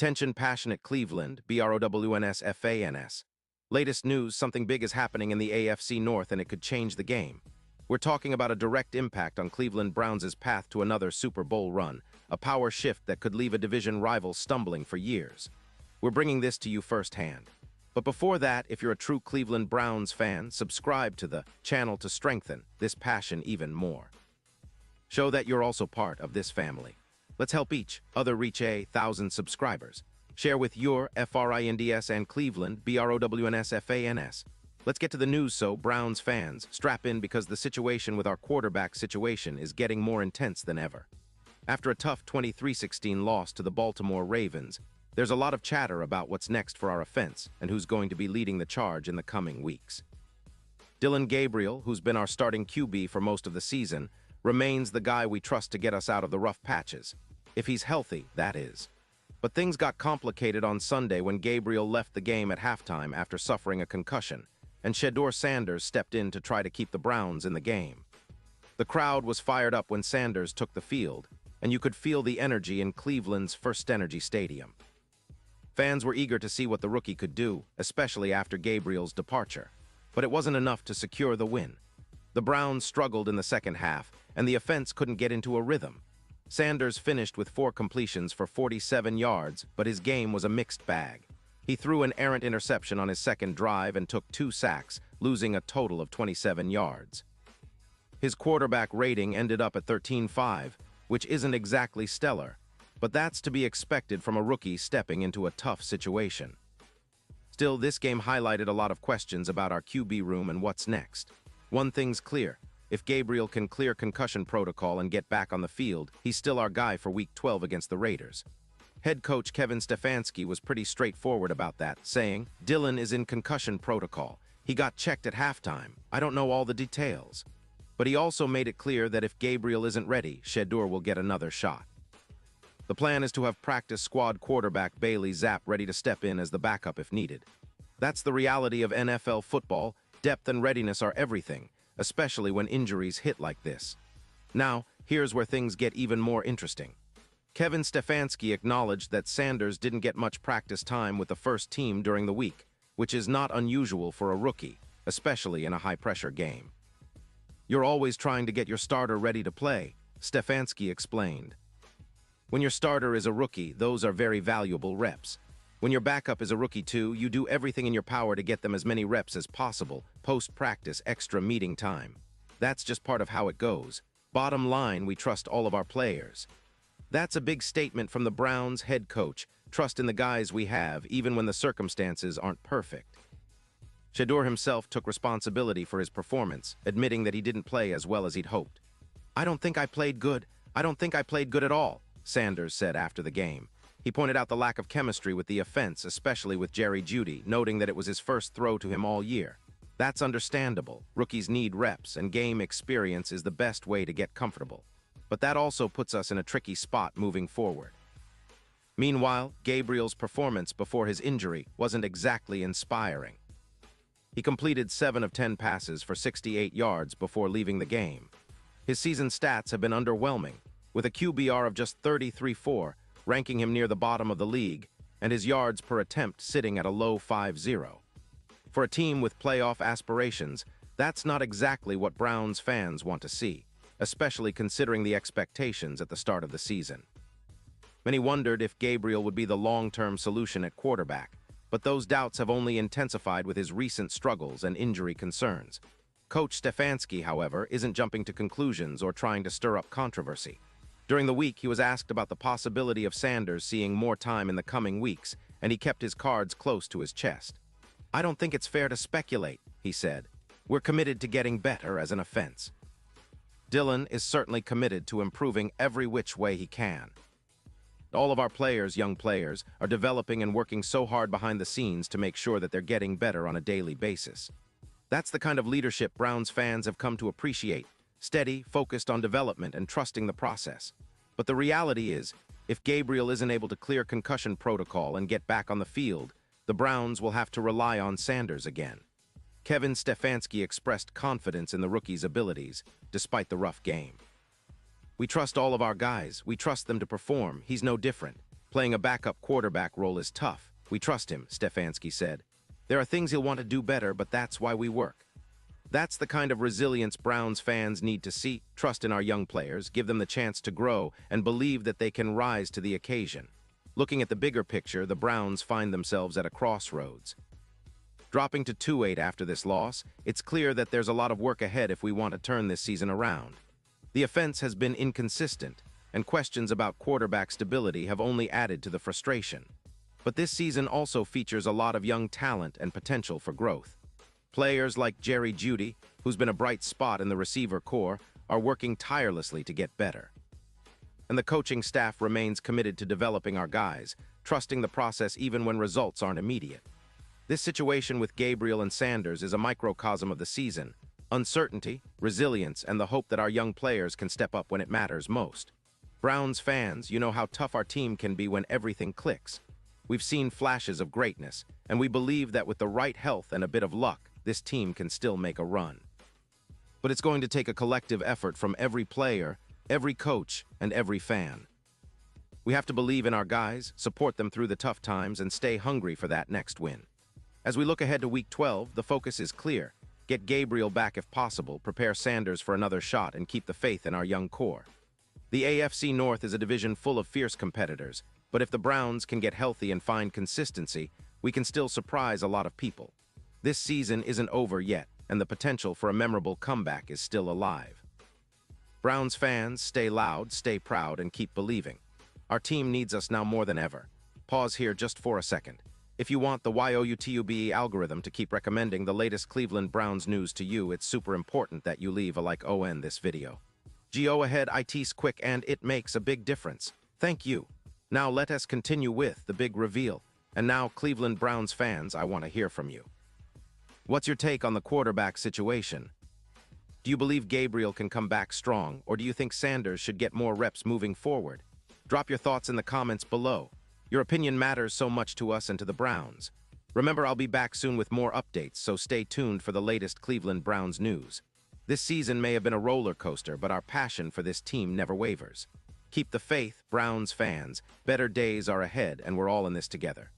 Attention passionate Cleveland, BROWNSFANS. Latest news, something big is happening in the AFC North and it could change the game. We're talking about a direct impact on Cleveland Browns' path to another Super Bowl run, a power shift that could leave a division rival stumbling for years. We're bringing this to you firsthand. But before that, if you're a true Cleveland Browns fan, subscribe to the channel to strengthen this passion even more. Show that you're also part of this family. Let's help each other reach 1,000 subscribers. Share with your FRINDS and Cleveland, BROWNSFANS. Let's get to the news, so Browns fans, strap in because the situation with our quarterback situation is getting more intense than ever. After a tough 23-16 loss to the Baltimore Ravens, there's a lot of chatter about what's next for our offense and who's going to be leading the charge in the coming weeks. Dillon Gabriel, who's been our starting QB for most of the season, remains the guy we trust to get us out of the rough patches. If he's healthy, that is. But things got complicated on Sunday when Gabriel left the game at halftime after suffering a concussion, and Shedeur stepped in to try to keep the Browns in the game. The crowd was fired up when Sanders took the field, and you could feel the energy in Cleveland's FirstEnergy Stadium. Fans were eager to see what the rookie could do, especially after Gabriel's departure. But it wasn't enough to secure the win. The Browns struggled in the second half, and the offense couldn't get into a rhythm. Sanders finished with 4 completions for 47 yards, but his game was a mixed bag. He threw an errant interception on his second drive and took 2 sacks, losing a total of 27 yards. His quarterback rating ended up at 13.5, which isn't exactly stellar, but that's to be expected from a rookie stepping into a tough situation. Still, this game highlighted a lot of questions about our QB room and what's next. One thing's clear. If Gabriel can clear concussion protocol and get back on the field, he's still our guy for Week 12 against the Raiders. Head coach Kevin Stefanski was pretty straightforward about that, saying, "Dillon is in concussion protocol. He got checked at halftime. I don't know all the details." But he also made it clear that if Gabriel isn't ready, Shedeur will get another shot. The plan is to have practice squad quarterback Bailey Zappe ready to step in as the backup if needed. That's the reality of NFL football. Depth and readiness are everything, especially when injuries hit like this. Now, here's where things get even more interesting. Kevin Stefanski acknowledged that Sanders didn't get much practice time with the first team during the week, which is not unusual for a rookie, especially in a high-pressure game. "You're always trying to get your starter ready to play," Stefanski explained. "When your starter is a rookie, those are very valuable reps. When your backup is a rookie too, you do everything in your power to get them as many reps as possible, post-practice extra meeting time. That's just part of how it goes. Bottom line, we trust all of our players." That's a big statement from the Browns head coach, trust in the guys we have, even when the circumstances aren't perfect. Shedeur himself took responsibility for his performance, admitting that he didn't play as well as he'd hoped. "I don't think I played good. I don't think I played good at all," Sanders said after the game. He pointed out the lack of chemistry with the offense, especially with Jerry Jeudy, noting that it was his first throw to him all year. That's understandable. Rookies need reps, and game experience is the best way to get comfortable. But that also puts us in a tricky spot moving forward. Meanwhile, Gabriel's performance before his injury wasn't exactly inspiring. He completed 7 of 10 passes for 68 yards before leaving the game. His season stats have been underwhelming, with a QBR of just 33.4, ranking him near the bottom of the league, and his yards per attempt sitting at a low 5.0. For a team with playoff aspirations, that's not exactly what Browns fans want to see, especially considering the expectations at the start of the season. Many wondered if Gabriel would be the long-term solution at quarterback, but those doubts have only intensified with his recent struggles and injury concerns. Coach Stefanski, however, isn't jumping to conclusions or trying to stir up controversy. During the week, he was asked about the possibility of Sanders seeing more time in the coming weeks, and he kept his cards close to his chest. "I don't think it's fair to speculate," he said. "We're committed to getting better as an offense." Dillon is certainly committed to improving every which way he can. All of our players, young players, are developing and working so hard behind the scenes to make sure that they're getting better on a daily basis. That's the kind of leadership Browns fans have come to appreciate, steady, focused on development and trusting the process. But the reality is, if Gabriel isn't able to clear concussion protocol and get back on the field, the Browns will have to rely on Sanders again. Kevin Stefanski expressed confidence in the rookie's abilities, despite the rough game. "We trust all of our guys. We trust them to perform. He's no different. Playing a backup quarterback role is tough. We trust him, Stefanski said. There are things he'll want to do better, but that's why we work. That's the kind of resilience Browns fans need to see. Trust in our young players, give them the chance to grow, and believe that they can rise to the occasion. Looking at the bigger picture, the Browns find themselves at a crossroads. Dropping to 2-8 after this loss, it's clear that there's a lot of work ahead if we want to turn this season around. The offense has been inconsistent, and questions about quarterback stability have only added to the frustration. But this season also features a lot of young talent and potential for growth. Players like Jerry Jeudy, who's been a bright spot in the receiver corps, are working tirelessly to get better. And the coaching staff remains committed to developing our guys, trusting the process even when results aren't immediate. This situation with Gabriel and Sanders is a microcosm of the season: uncertainty, resilience, and the hope that our young players can step up when it matters most. Browns fans, you know how tough our team can be when everything clicks. We've seen flashes of greatness, and we believe that with the right health and a bit of luck, this team can still make a run. But it's going to take a collective effort from every player, every coach, and every fan. We have to believe in our guys, support them through the tough times, and stay hungry for that next win. As we look ahead to Week 12, the focus is clear. Get Gabriel back if possible, prepare Sanders for another shot, and keep the faith in our young core. The AFC North is a division full of fierce competitors, but if the Browns can get healthy and find consistency, we can still surprise a lot of people. This season isn't over yet, and the potential for a memorable comeback is still alive. Browns fans, stay loud, stay proud, and keep believing. Our team needs us now more than ever. Pause here just for a second. If you want the YouTube algorithm to keep recommending the latest Cleveland Browns news to you, it's super important that you leave a like on this video. Go ahead, it's quick and it makes a big difference. Thank you. Now let us continue with the big reveal. And now, Cleveland Browns fans, I want to hear from you. What's your take on the quarterback situation? Do you believe Gabriel can come back strong, or do you think Sanders should get more reps moving forward? Drop your thoughts in the comments below. Your opinion matters so much to us and to the Browns. Remember, I'll be back soon with more updates, so stay tuned for the latest Cleveland Browns news. This season may have been a roller coaster, but our passion for this team never wavers. Keep the faith, Browns fans. Better days are ahead, and we're all in this together.